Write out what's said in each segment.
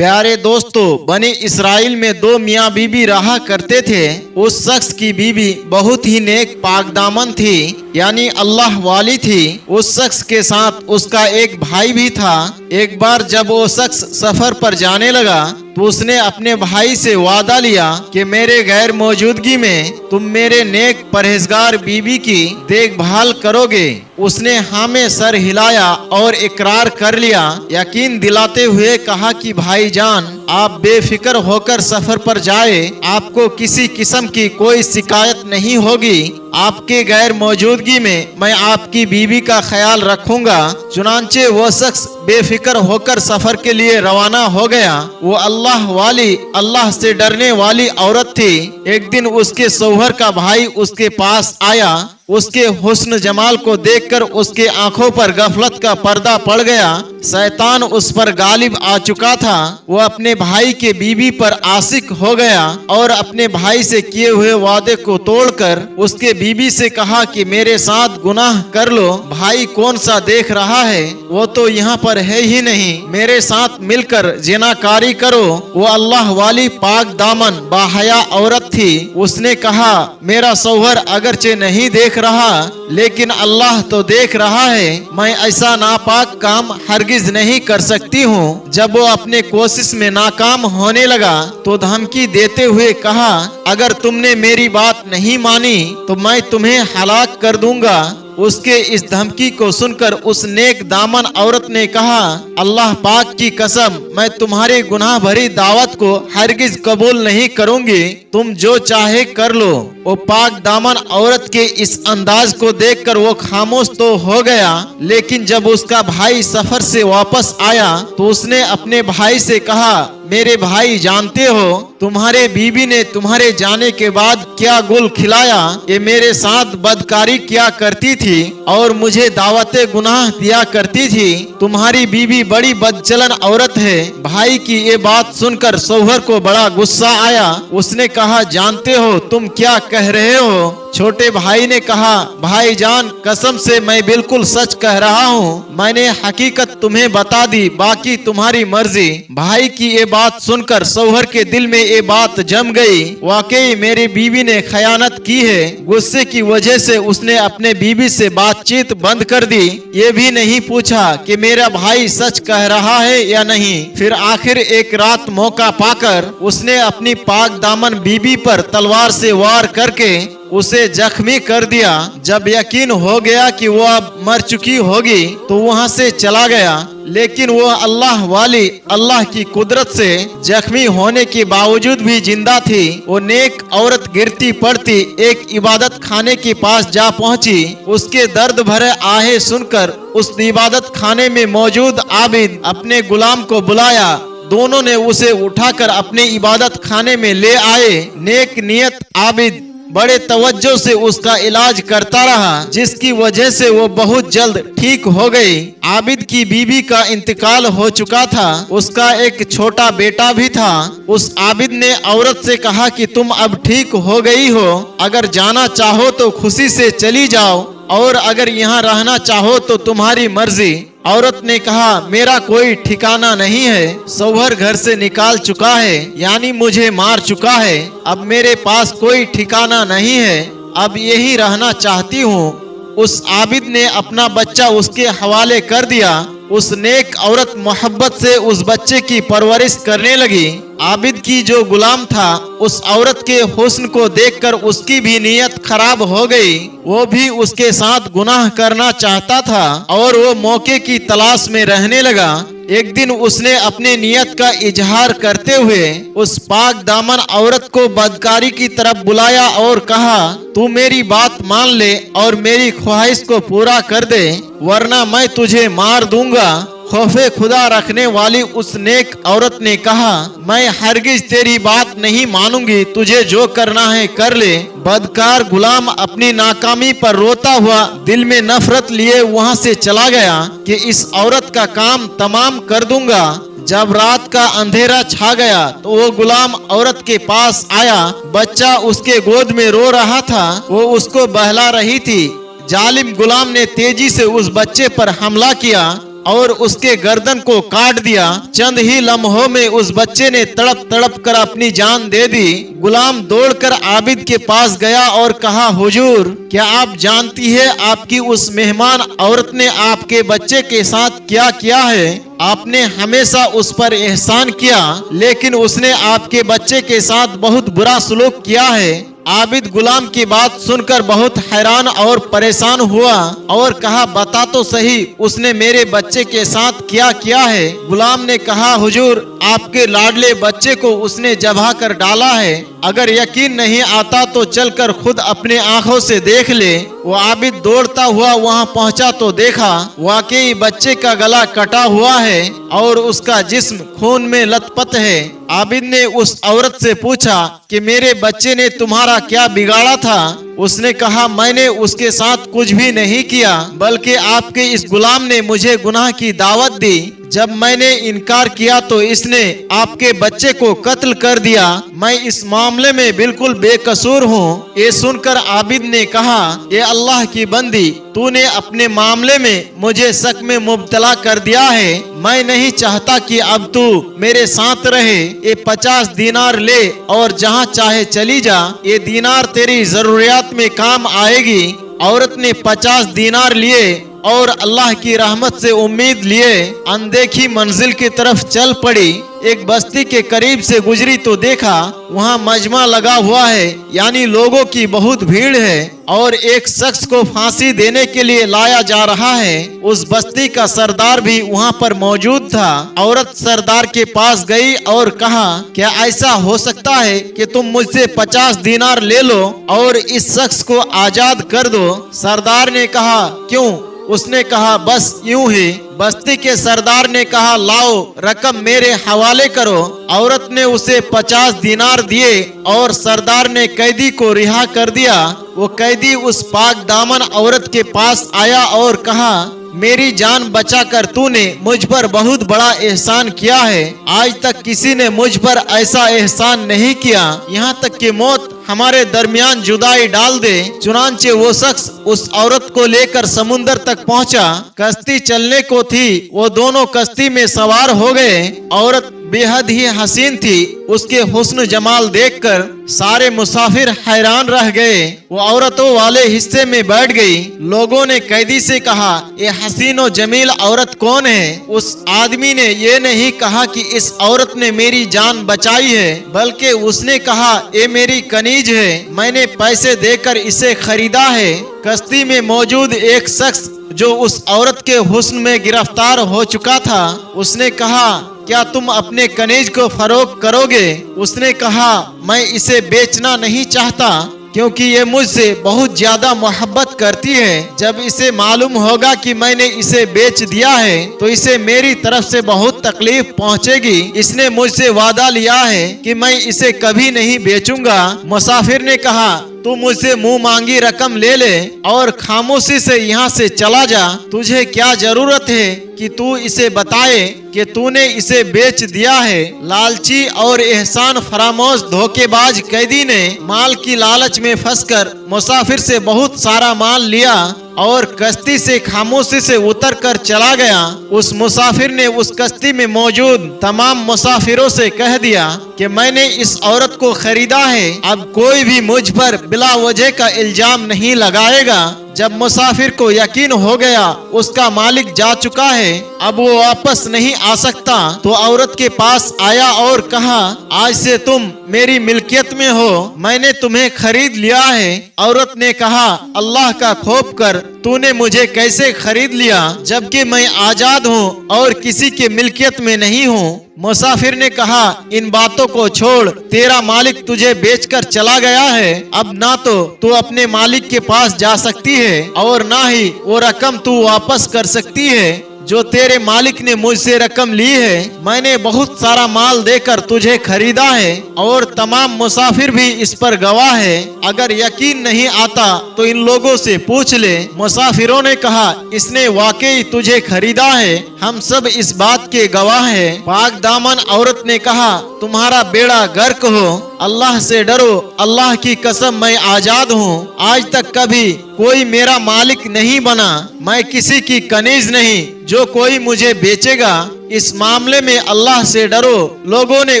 प्यारे दोस्तों, बनी इसराइल में दो मियाँ बीबी रहा करते थे। उस शख्स की बीबी बहुत ही नेक पाकदामन थी, यानी अल्लाह वाली थी। उस शख्स के साथ उसका एक भाई भी था। एक बार जब वो शख्स सफर पर जाने लगा तो उसने अपने भाई से वादा लिया कि मेरे गैर मौजूदगी में तुम मेरे नेक परहेजगार बीबी की देखभाल करोगे। उसने हाँ में सर हिलाया और इकरार कर लिया, यकीन दिलाते हुए कहा कि भाईजान, आप बेफिक्र होकर सफर पर जाए, आपको किसी किस्म की कोई शिकायत नहीं होगी। आपके गैर मौजूदगी में मैं आपकी बीवी का ख्याल रखूंगा। चुनांचे वो शख्स बेफिक्र होकर सफर के लिए रवाना हो गया। वो अल्लाह वाली, अल्लाह से डरने वाली औरत थी। एक दिन उसके शौहर का भाई उसके पास आया। उसके हुस्न जमाल को देखकर उसके आंखों पर गफलत का पर्दा पड़ गया। शैतान उस पर गालिब आ चुका था। वो अपने भाई के बीवी पर आशिक हो गया और अपने भाई से किए हुए वादे को तोड़कर उसके बीवी से कहा कि मेरे साथ गुनाह कर लो। भाई कौन सा देख रहा है, वो तो यहाँ पर है ही नहीं, मेरे साथ मिलकर जिनाकारी करो। वो अल्लाह वाली पाक दामन बाहया औरत थी। उसने कहा, मेरा शौहर अगरचे नहीं देख रहा, लेकिन अल्लाह तो देख रहा है। मैं ऐसा नापाक काम हरगिज नहीं कर सकती हूँ। जब वो अपने कोशिश में नाकाम होने लगा तो धमकी देते हुए कहा, अगर तुमने मेरी बात नहीं मानी तो मैं तुम्हें हलाक कर दूंगा। उसके इस धमकी को सुनकर उस नेक दामन औरत ने कहा, अल्लाह पाक की कसम, मैं तुम्हारी गुनाह भरी दावत को हरगिज कबूल नहीं करूंगी। तुम जो चाहे कर लो। वो पाक दामन औरत के इस अंदाज को देखकर वो खामोश तो हो गया, लेकिन जब उसका भाई सफर से वापस आया तो उसने अपने भाई से कहा, मेरे भाई, जानते हो तुम्हारे बीवी ने तुम्हारे जाने के बाद क्या गुल खिलाया। ये मेरे साथ बदकारी किया करती थी और मुझे दावते गुनाह दिया करती थी। तुम्हारी बीवी बड़ी बदचलन औरत है। भाई की ये बात सुनकर शौहर को बड़ा गुस्सा आया। उसने कहा, जानते हो तुम क्या कह रहे हो? छोटे भाई ने कहा, भाईजान, कसम से मैं बिल्कुल सच कह रहा हूँ। मैंने हकीकत तुम्हें बता दी, बाकी तुम्हारी मर्जी। भाई की ये बात सुनकर शौहर के दिल में ये बात जम गई। वाकई मेरी बीवी ने खयानत की है। गुस्से की वजह से उसने अपने बीवी से बातचीत बंद कर दी। ये भी नहीं पूछा कि मेरा भाई सच कह रहा है या नहीं। फिर आखिर एक रात मौका पाकर उसने अपनी पाक दामन बीवी पर तलवार से वार करके उसे जख्मी कर दिया। जब यकीन हो गया कि वो अब मर चुकी होगी तो वहां से चला गया, लेकिन वो अल्लाह वाली, अल्लाह की कुदरत से जख्मी होने के बावजूद भी जिंदा थी। वो नेक औरत गिरती पड़ती एक इबादत खाने के पास जा पहुंची। उसके दर्द भरे आहें सुनकर उस इबादत खाने में मौजूद आबिद अपने गुलाम को बुलाया। दोनों ने उसे उठाकर अपने इबादत खाने में ले आए। नेक नियत आबिद बड़े तवज्जो से उसका इलाज करता रहा, जिसकी वजह से वो बहुत जल्द ठीक हो गई। आबिद की बीवी का इंतकाल हो चुका था। उसका एक छोटा बेटा भी था। उस आबिद ने औरत से कहा कि तुम अब ठीक हो गई हो, अगर जाना चाहो तो खुशी से चली जाओ और अगर यहाँ रहना चाहो तो तुम्हारी मर्जी। औरत ने कहा, मेरा कोई ठिकाना नहीं है। शौहर घर से निकाल चुका है, यानी मुझे मार चुका है। अब मेरे पास कोई ठिकाना नहीं है, अब यही रहना चाहती हूँ। उस आबिद ने अपना बच्चा उसके हवाले कर दिया। उस नेक औरत मोहब्बत से उस बच्चे की परवरिश करने लगी। आबिद की जो गुलाम था, उस औरत के हुस्न को देखकर उसकी भी नीयत खराब हो गई। वो भी उसके साथ गुनाह करना चाहता था और वो मौके की तलाश में रहने लगा। एक दिन उसने अपने नियत का इजहार करते हुए उस पाक दामन औरत को बदकारी की तरफ बुलाया और कहा, तू मेरी बात मान ले और मेरी ख्वाहिश को पूरा कर दे, वरना मैं तुझे मार दूंगा। खौफे खुदा रखने वाली उस नेक औरत ने कहा, मैं हरगिज तेरी बात नहीं मानूंगी, तुझे जो करना है कर ले। बदकार गुलाम अपनी नाकामी पर रोता हुआ दिल में नफरत लिए वहां से चला गया कि इस औरत का काम तमाम कर दूंगा। जब रात का अंधेरा छा गया तो वो गुलाम औरत के पास आया। बच्चा उसके गोद में रो रहा था, वो उसको बहला रही थी। जालिम गुलाम ने तेजी से उस बच्चे पर हमला किया और उसके गर्दन को काट दिया। चंद ही लम्हों में उस बच्चे ने तड़प तड़प कर अपनी जान दे दी। गुलाम दौड़कर आबिद के पास गया और कहा, हुजूर, क्या आप जानती है आपकी उस मेहमान औरत ने आपके बच्चे के साथ क्या किया है? आपने हमेशा उस पर एहसान किया, लेकिन उसने आपके बच्चे के साथ बहुत बुरा सलूक किया है। आबिद गुलाम की बात सुनकर बहुत हैरान और परेशान हुआ और कहा, बता तो सही, उसने मेरे बच्चे के साथ क्या किया है? गुलाम ने कहा, हुजूर, आपके लाडले बच्चे को उसने जबा कर डाला है। अगर यकीन नहीं आता तो चलकर खुद अपने आंखों से देख ले। वो आबिद दौड़ता हुआ वहां पहुंचा तो देखा वाकई बच्चे का गला कटा हुआ है और उसका जिस्म खून में लथपथ है। आबिद ने उस औरत से पूछा कि मेरे बच्चे ने तुम्हारा क्या बिगाड़ा था? उसने कहा, मैंने उसके साथ कुछ भी नहीं किया, बल्कि आपके इस गुलाम ने मुझे गुनाह की दावत दी। जब मैंने इनकार किया तो इसने आपके बच्चे को कत्ल कर दिया। मैं इस मामले में बिल्कुल बेकसूर हूँ। ये सुनकर आबिद ने कहा, ये अल्लाह की बंदी, तूने अपने मामले में मुझे शक में मुब्तला कर दिया है। मैं नहीं चाहता कि अब तू मेरे साथ रहे। ये 50 दीनार ले और जहाँ चाहे चली जा। ये दीनार तेरी जरूरियात में काम आएगी। औरत ने 50 दीनार लिए और अल्लाह की रहमत से उम्मीद लिए अनदेखी मंजिल की तरफ चल पड़ी। एक बस्ती के करीब से गुजरी तो देखा वहाँ मजमा लगा हुआ है, यानी लोगों की बहुत भीड़ है और एक शख्स को फांसी देने के लिए लाया जा रहा है। उस बस्ती का सरदार भी वहाँ पर मौजूद था। औरत सरदार के पास गई और कहा, क्या ऐसा हो सकता है कि तुम मुझसे 50 दीनार ले लो और इस शख्स को आजाद कर दो? सरदार ने कहा, क्यों? उसने कहा, बस यूं ही। बस्ती के सरदार ने कहा, लाओ रकम मेरे हवाले करो। औरत ने उसे 50 दीनार दिए और सरदार ने कैदी को रिहा कर दिया। वो कैदी उस पाक दामन औरत के पास आया और कहा, मेरी जान बचाकर तूने मुझ पर बहुत बड़ा एहसान किया है। आज तक किसी ने मुझ पर ऐसा एहसान नहीं किया। यहाँ तक कि मौत हमारे दरमियान जुदाई डाल दे। चुनांचे वो शख्स उस औरत को लेकर समुंदर तक पहुँचा। कश्ती चलने को थी, वो दोनों कश्ती में सवार हो गए। औरत बेहद ही हसीन थी। उसके हुस्न जमाल देखकर सारे मुसाफिर हैरान रह गए। वो औरतों वाले हिस्से में बैठ गई। लोगों ने कैदी से कहा, ये हसीन और जमील औरत कौन है? उस आदमी ने ये नहीं कहा कि इस औरत ने मेरी जान बचाई है, बल्कि उसने कहा, ये मेरी कनीज है, मैंने पैसे देकर इसे खरीदा है। कश्ती में मौजूद एक शख्स जो उस औरत के हुस्न में गिरफ्तार हो चुका था, उसने कहा, क्या तुम अपने कनीज को फरोख्त करोगे? उसने कहा, मैं इसे बेचना नहीं चाहता क्योंकि ये मुझसे बहुत ज्यादा मोहब्बत करती है। जब इसे मालूम होगा कि मैंने इसे बेच दिया है तो इसे मेरी तरफ से बहुत तकलीफ पहुंचेगी। इसने मुझसे वादा लिया है कि मैं इसे कभी नहीं बेचूंगा। मुसाफिर ने कहा, तू मुझसे मुंह मांगी रकम ले ले और खामोशी से यहाँ से चला जा। तुझे क्या जरूरत है कि तू इसे बताए कि तूने इसे बेच दिया है? लालची और एहसान फरामोश धोखेबाज कैदी ने माल की लालच में फंसकर मुसाफिर से बहुत सारा माल लिया और कश्ती से खामोशी से उतर कर चला गया। उस मुसाफिर ने उस कश्ती में मौजूद तमाम मुसाफिरों से कह दिया कि मैंने इस औरत को खरीदा है, अब कोई भी मुझ पर बिला वजह का इल्जाम नहीं लगाएगा। जब मुसाफिर को यकीन हो गया उसका मालिक जा चुका है, अब वो वापस नहीं आ सकता, तो औरत के पास आया और कहा, आज से तुम मेरी मिल्कियत में हो, मैंने तुम्हें खरीद लिया है। औरत ने कहा, अल्लाह का खौफ कर, तूने मुझे कैसे खरीद लिया जबकि मैं आजाद हूँ और किसी के मिल्कियत में नहीं हूँ? मुसाफिर ने कहा, इन बातों को छोड़, तेरा मालिक तुझे बेचकर चला गया है। अब ना तो तू अपने मालिक के पास जा सकती है और ना ही वो रकम तू वापस कर सकती है जो तेरे मालिक ने मुझसे रकम ली है। मैंने बहुत सारा माल देकर तुझे खरीदा है और तमाम मुसाफिर भी इस पर गवाह है। अगर यकीन नहीं आता तो इन लोगों से पूछ ले। मुसाफिरों ने कहा, इसने वाकई तुझे खरीदा है, हम सब इस बात के गवाह हैं। पाक दामन औरत ने कहा, तुम्हारा बेड़ा गर्क हो, अल्लाह से डरो, अल्लाह की कसम मैं आजाद हूँ। आज तक कभी कोई मेरा मालिक नहीं बना, मैं किसी की कनीज नहीं, जो कोई मुझे बेचेगा, इस मामले में अल्लाह से डरो। लोगों ने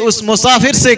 उस मुसाफिर से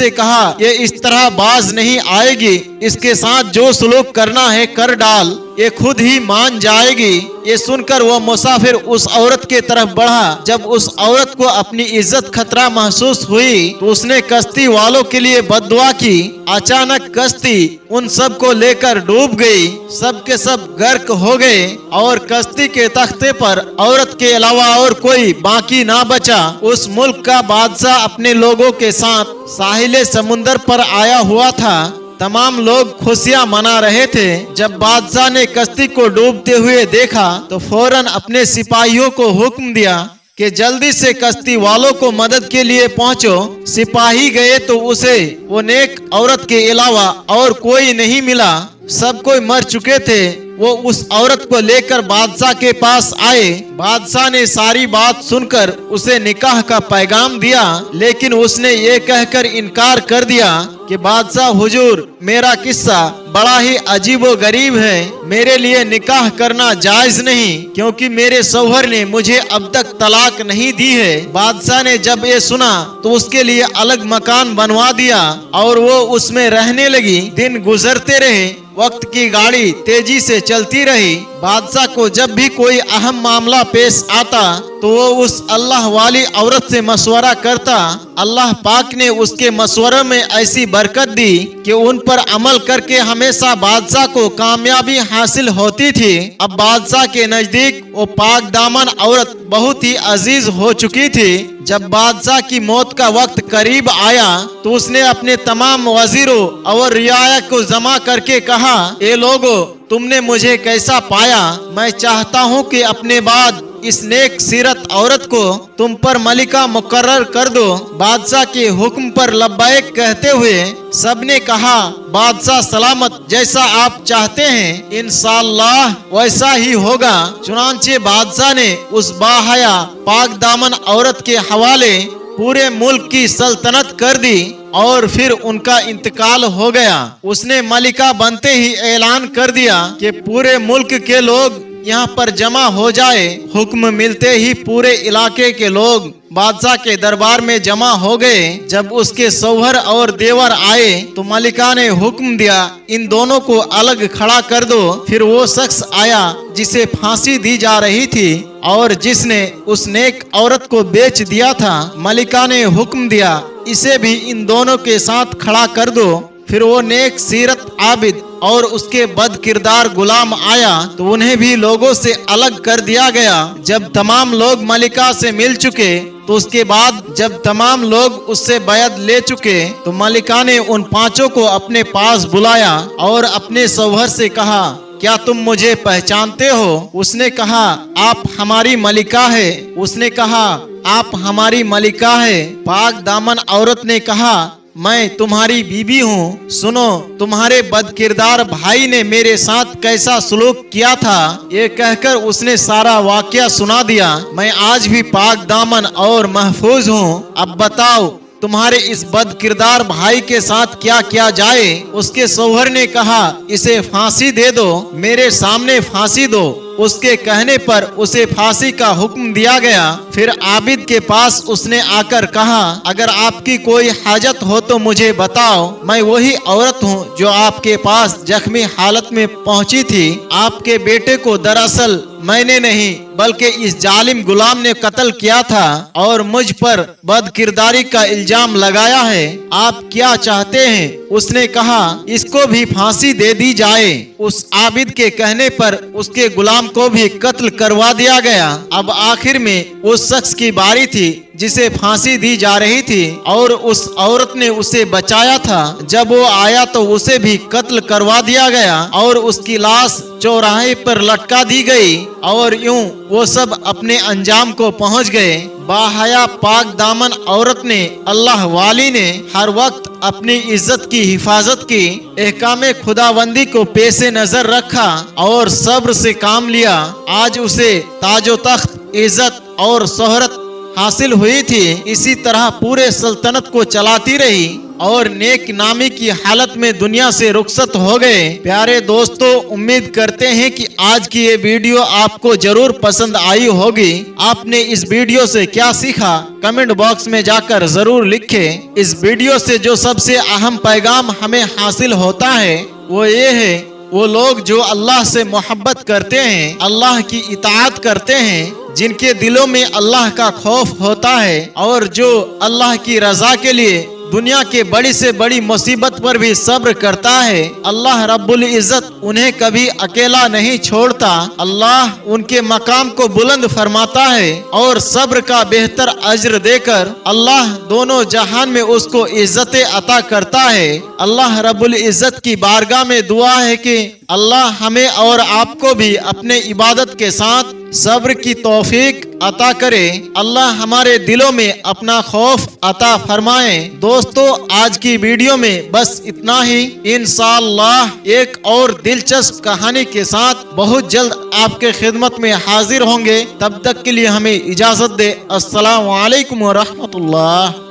कहा ये इस तरह बाज नहीं आएगी, इसके साथ जो सलूक करना है कर डाल, ये खुद ही मान जाएगी। ये सुनकर वो मुसाफिर उस औरत के तरफ बढ़ा। जब उस औरत को अपनी इज्जत खतरा महसूस हुई तो उसने कश्ती वालों के लिए बद्दुआ की। अचानक कश्ती उन सब को लेकर डूब गई, सब के सब गर्क हो गए और कश्ती के तख्ते पर औरत के अलावा और कोई बाकी ना बचा। उस मुल्क का बादशाह अपने लोगों के साथ साहिले समुंदर पर आया हुआ था। तमाम लोग खुशियां मना रहे थे। जब बादशाह ने कश्ती को डूबते हुए देखा तो फौरन अपने सिपाहियों को हुक्म दिया कि जल्दी से कश्ती वालों को मदद के लिए पहुंचो। सिपाही गए तो उसे वो नेक औरत के अलावा और कोई नहीं मिला, सब कोई मर चुके थे। वो उस औरत को लेकर बादशाह के पास आए। बादशाह ने सारी बात सुनकर उसे निकाह का पैगाम दिया, लेकिन उसने ये कहकर इनकार कर दिया कि बादशाह हुजूर, मेरा किस्सा बड़ा ही अजीबो गरीब है। मेरे लिए निकाह करना जायज नहीं, क्योंकि मेरे शौहर ने मुझे अब तक तलाक नहीं दी है। बादशाह ने जब ये सुना तो उसके लिए अलग मकान बनवा दिया और वो उसमें रहने लगी। दिन गुजरते रहे, वक्त की गाड़ी तेजी से चलती रही। बादशाह को जब भी कोई अहम मामला पेश आता तो वो उस अल्लाह वाली औरत से मशवरा करता। अल्लाह पाक ने उसके मशवरे में ऐसी बरकत दी कि उन पर अमल करके हमेशा बादशाह को कामयाबी हासिल होती थी। अब बादशाह के नजदीक वो पाक दामन औरत बहुत ही अजीज हो चुकी थी। जब बादशाह की मौत का वक्त करीब आया तो उसने अपने तमाम वजीरों और रियाया को जमा करके कहा, ए लोगो, तुमने मुझे कैसा पाया? मैं चाहता हूँ कि अपने बाद इस नेक सीरत औरत को तुम पर मलिका मुकर्रर कर दो। बादशाह के हुक्म पर लब्बैक कहते हुए सबने कहा, बादशाह सलामत, जैसा आप चाहते हैं इंशाअल्लाह वैसा ही होगा। चुनांचे बादशाह ने उस बाहया पाक दामन औरत के हवाले पूरे मुल्क की सल्तनत कर दी और फिर उनका इंतकाल हो गया। उसने मलिका बनते ही ऐलान कर दिया कि पूरे मुल्क के लोग यहाँ पर जमा हो जाए। हुक्म मिलते ही पूरे इलाके के लोग बादशाह के दरबार में जमा हो गए। जब उसके शौहर और देवर आए तो मलिका ने हुक्म दिया, इन दोनों को अलग खड़ा कर दो। फिर वो शख्स आया जिसे फांसी दी जा रही थी और जिसने उस नेक औरत को बेच दिया था। मलिका ने हुक्म दिया, इसे भी इन दोनों के साथ खड़ा कर दो। फिर वो नेक सीरत आबिद और उसके बद किरदार गुलाम आया तो उन्हें भी लोगों से अलग कर दिया गया। जब तमाम लोग मलिका से मिल चुके तो उसके बाद जब तमाम लोग उससे बैत ले चुके तो मलिका ने उन पांचों को अपने पास बुलाया और अपने शौहर से कहा, क्या तुम मुझे पहचानते हो? उसने कहा, आप हमारी मलिका है। उसने कहा, आप हमारी मलिका है। पाक दामन औरत ने कहा, मैं तुम्हारी बीबी हूँ। सुनो, तुम्हारे बदकिरदार भाई ने मेरे साथ कैसा सलूक किया था। ये कहकर उसने सारा वाकया सुना दिया। मैं आज भी पाक दामन और महफूज हूँ। अब बताओ, तुम्हारे इस बदकिरदार भाई के साथ क्या किया जाए? उसके शौहर ने कहा, इसे फांसी दे दो, मेरे सामने फांसी दो। उसके कहने पर उसे फांसी का हुक्म दिया गया। फिर आबिद के पास उसने आकर कहा, अगर आपकी कोई हाजत हो तो मुझे बताओ। मैं वही औरत हूँ जो आपके पास जख्मी हालत में पहुँची थी। आपके बेटे को दरअसल मैंने नहीं बल्कि इस जालिम गुलाम ने कत्ल किया था और मुझ पर बदकिरदारी का इल्जाम लगाया है। आप क्या चाहते हैं? उसने कहा, इसको भी फांसी दे दी जाए। उस आबिद के कहने पर उसके गुलाम को भी कत्ल करवा दिया गया। अब आखिर में उस शख्स की बारी थी जिसे फांसी दी जा रही थी और उस औरत ने उसे बचाया था। जब वो आया तो उसे भी कत्ल करवा दिया गया और उसकी लाश चौराहे पर लटका दी गई और यूं वो सब अपने अंजाम को पहुंच गए। बाहया पाक दामन औरत ने, अल्लाह वाली ने हर वक्त अपनी इज्जत की हिफाजत की, एहकामे खुदाबंदी को पेशे नजर रखा और सब्र से काम लिया। आज उसे ताजो तख्त, इज्जत और शोहरत हासिल हुई थी। इसी तरह पूरे सल्तनत को चलाती रही। और नेक नामी की हालत में दुनिया से रुखसत हो गए। प्यारे दोस्तों, उम्मीद करते हैं कि आज की ये वीडियो आपको जरूर पसंद आई होगी। आपने इस वीडियो से क्या सीखा कमेंट बॉक्स में जाकर जरूर लिखें। इस वीडियो से जो सबसे अहम पैगाम हमें हासिल होता है वो ये है, वो लोग जो अल्लाह से मोहब्बत करते हैं, अल्लाह की इताअत करते हैं, जिनके दिलों में अल्लाह का खौफ होता है और जो अल्लाह की रजा के लिए दुनिया के बड़ी से बड़ी मुसीबत पर भी सब्र करता है, अल्लाह रब्बुल इज्जत उन्हें कभी अकेला नहीं छोड़ता। अल्लाह उनके मकाम को बुलंद फरमाता है और सब्र का बेहतर अज्र देकर अल्लाह दोनों जहान में उसको इज्जत अता करता है। अल्लाह रब्बुल इज्जत की बारगाह में दुआ है कि अल्लाह हमें और आपको भी अपने इबादत के साथ सब्र की तौफीक अता करे। अल्लाह हमारे दिलों में अपना खौफ अता फरमाए। दोस्तों, आज की वीडियो में बस इतना ही। इंशाअल्लाह एक और दिलचस्प कहानी के साथ बहुत जल्द आपके खिदमत में हाजिर होंगे। तब तक के लिए हमें इजाजत दे। अस्सलाम वालेकुम व रहमतुल्लाह।